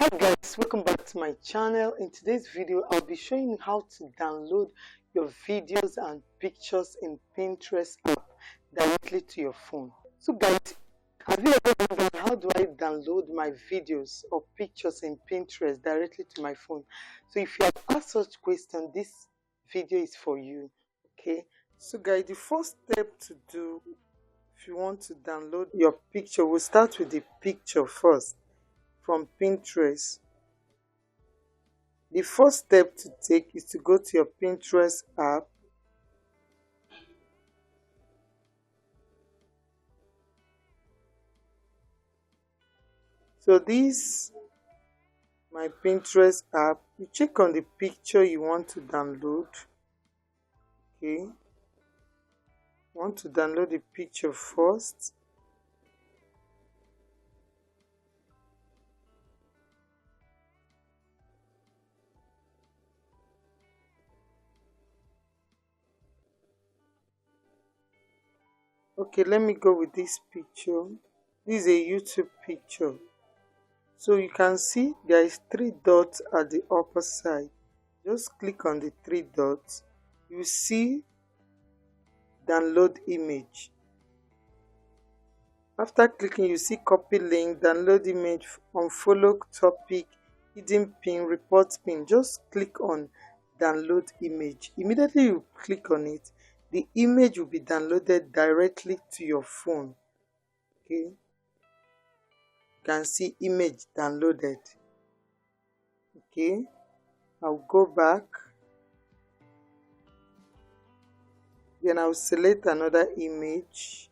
Hi guys, welcome back to my channel. In today's video I'll be showing you how to download your videos and pictures in Pinterest app directly to your phone. So guys, have you ever wondered how do I download my videos or pictures in Pinterest directly to my phone? So if you have asked such question, this video is for you. Okay, so guys, the first step to do if you want to download your picture, we'll start with the picture first from Pinterest. The first step to take is to go to your Pinterest app. So this my Pinterest app. You check on the picture you want to download. Okay. You want to download the picture first. Okay, let me go with this picture. This is a YouTube picture. So you can see there is 3 dots at the upper side. Just click on the 3 dots. You see download image. After clicking, you see copy link, download image, unfollow topic, hidden pin, report pin. Just click on download image. Immediately you click on it, the image will be downloaded directly to your phone. Okay, you can see image downloaded. Okay, I'll go back, then I'll select another image.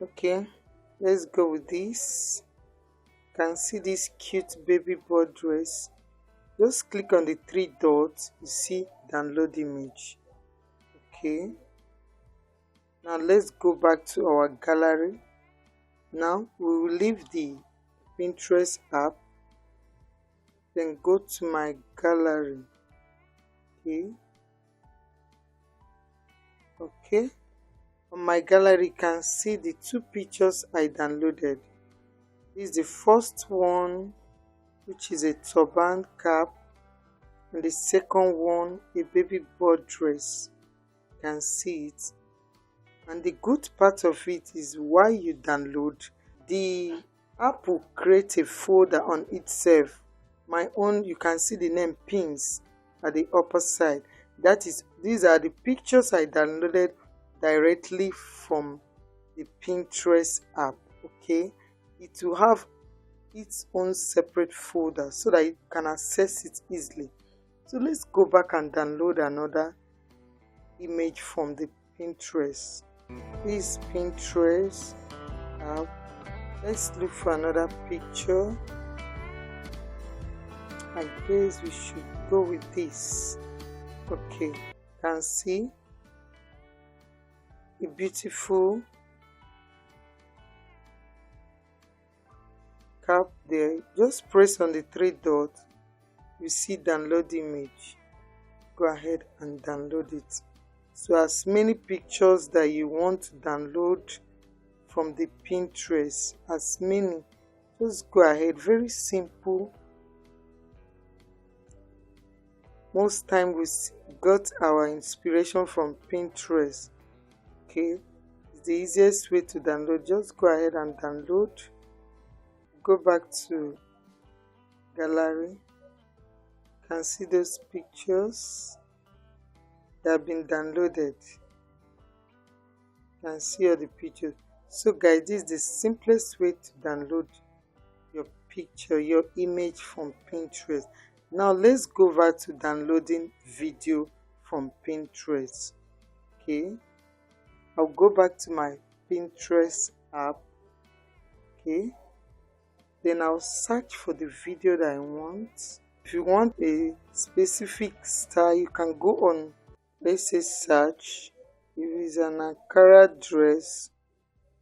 Okay, let's go with this. You can see this cute baby boy dress. Just click on the 3 dots, you see download image. Okay, now let's go back to our gallery. Now we will leave the Pinterest app, then go to my gallery. Okay, on my gallery you can see the 2 pictures I downloaded. This is the first one, which is a turban cap, and the second one a baby boy dress. You can see it, and the good part of it is while you download, the app will create a folder on itself. My own, you can see the name pins at the upper side. That is, these are the pictures I downloaded directly from the Pinterest app. Okay, it will have its own separate folder so that you can access it easily. So let's go back and download another image from the Pinterest. This Pinterest app. Let's look for another picture. I guess we should go with this. Okay, you can see a beautiful cap there. Just press on the 3 dots, you see download image. Go ahead and download it. So as many pictures that you want to download from the Pinterest, as many, just go ahead. Very simple. Most time we got our inspiration from Pinterest. Okay, it's the easiest way to download. Just go ahead and download. Go back to gallery. You can see those pictures that have been downloaded. You can see all the pictures. So guys, this is the simplest way to download your picture, your image from Pinterest. Now let's go over to downloading video from Pinterest. Okay, I'll go back to my Pinterest app. Okay, then I'll search for the video that I want. If you want a specific style, you can go on, let's say, search. If it's an Ankara dress,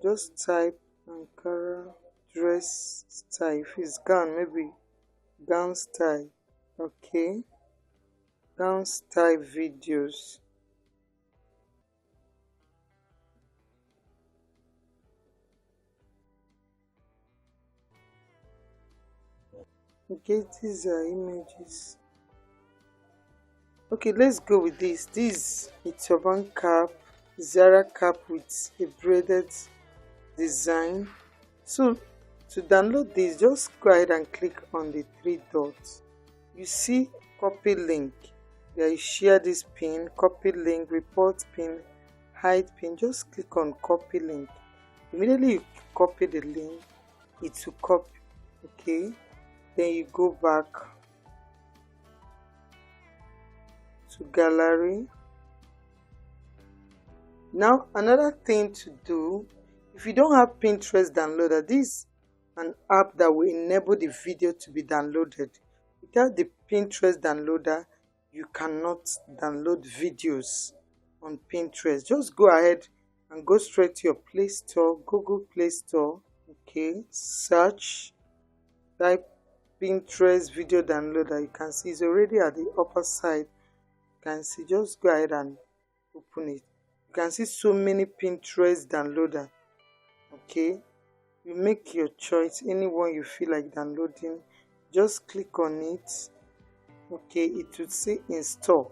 just type Ankara dress style. If it's gown, maybe gown style. Okay, dance type videos. Okay, these are images. Okay, let's go with this. This is a turban cap, Zara cap with a braided design. So to download this, just go ahead and click on the three dots. You see copy link. Yeah, you share this pin, copy link, report pin, hide pin. Just click on copy link. Immediately you copy the link, it will copy. Okay, then you go back to gallery. Now another thing to do, if you don't have Pinterest downloaded, this is an app that will enable the video to be downloaded. Without the Pinterest downloader, you cannot download videos on Pinterest. Just go ahead and go straight to your Play Store, Google Play Store. Okay, search, type Pinterest video downloader. You can see it's already at the upper side. You can see, just go ahead and open it. You can see so many Pinterest downloader. Okay, you make your choice, anyone you feel like downloading, just click on it. Okay, it would say install.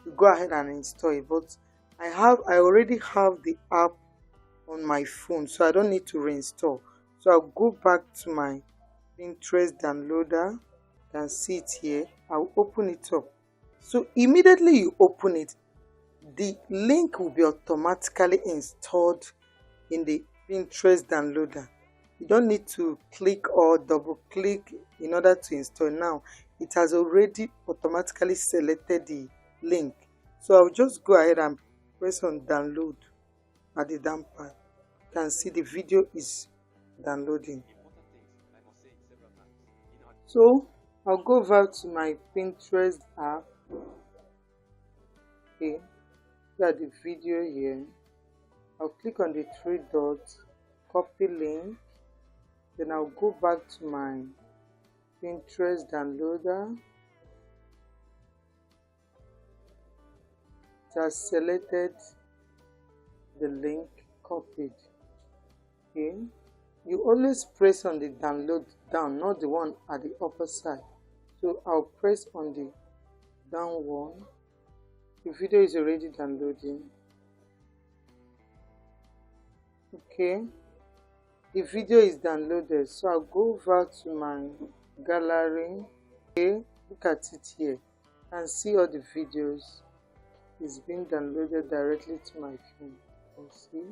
You go ahead and install it, but I already have the app on my phone, so I don't need to reinstall. So I'll go back to my Pinterest downloader. You can see it here. I'll open it up. So immediately you open it, the link will be automatically installed in the Pinterest downloader. You don't need to click or double click in order to install. Now it has already automatically selected the link, so I'll just go ahead and press on download at the down part. You can see the video is downloading. So I'll go over to my Pinterest app. Okay, got the video here. I'll click on the three dots, copy link, then I'll go back to my Pinterest downloader. It has selected the link, copied. Okay, you always press on the download down, not the one at the upper side. So I'll press on the down one. The video is already downloading. Okay, the video is downloaded, so I'll go over to my gallery. Okay, look at it here and see all the videos. It's been downloaded directly to my phone. You can see.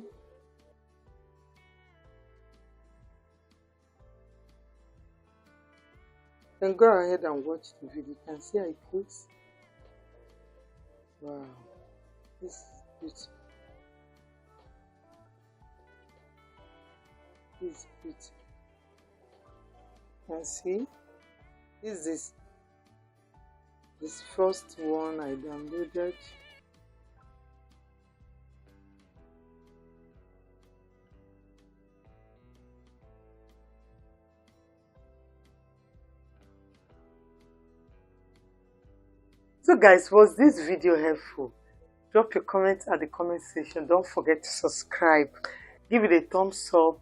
Then go ahead and watch the video. You can see how it looks. Wow, this is beautiful. It's beautiful. You can see this is this first one I downloaded. So guys, was this video helpful? Drop your comments at the comment section. Don't forget to subscribe. Give it a thumbs up.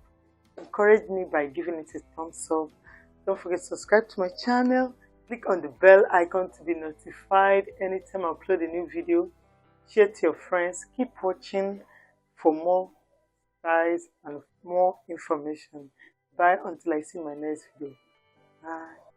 Encourage me by giving it a thumbs up. Don't forget to subscribe to my channel. Click on the bell icon to be notified anytime I upload a new video. Share to your friends. Keep watching for more styles and more information. Bye until I see my next video. Bye.